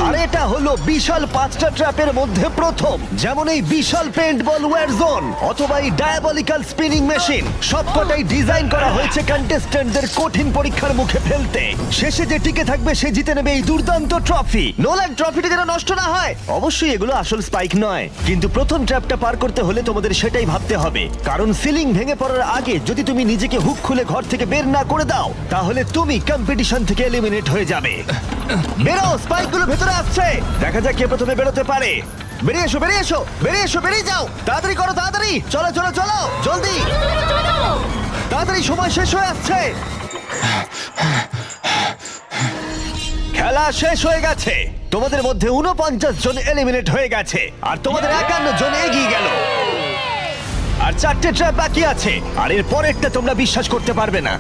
আর এটা হলো বিশাল 5টা ট্র্যাপের মধ্যে প্রথম, যেমন এই বিশাল পেইন্টবল ওয়্যার জোন অথবা এই ডায়াবলিক্যাল স্পিনিং মেশিন। সবকটাই ডিজাইন করা হয়েছে কন্টেস্ট্যান্টদের কঠিন পরীক্ষার মুখে ফেলতে। শেষে যে টিকে থাকবে সে জিতে নেবে এই দুর্দান্ত ট্রফি। নোলান, ট্রফিটা যেন নষ্ট না হয়। অবশ্যই এগুলো আসল স্পাইক নয়, কিন্তু প্রথম ট্র্যাপটা পার করতে হলে তোমাদের সেটাই ভাবতে হবে, কারণ সিলিং ভেঙে পড়ার আগে যদি তুমি নিজেকে হুক খুলে ঘর থেকে বের না করে দাও তাহলে তুমি কম্পিটিশন থেকে এলিমিনেট হয়ে যাবে। বেরো, স্পাইকগুলো ভেতরে আসছে। দেখা যাক কে প্রথমে বেরোতে পারে। বেরিয়ে এসো, বেরিয়ে এসো, বেরিয়ে এসো, বেরিয়ে যাও। তাড়াতাড়ি করো, তাড়াতাড়ি। চলো চলো চলো, জলদি, তাড়াতাড়ি, সময় শেষ হয়ে আসছে। খেলা শেষ হয়ে গেছে। তোমাদের মধ্যে 49 জন এলিমিনেট হয়ে গেছে আর তোমাদের 51 জন এগিয়ে গেল। আর 4টে ট্র্যাপ বাকি আছে, আর এর পরেরটা তোমরা বিশ্বাস করতে পারবে না।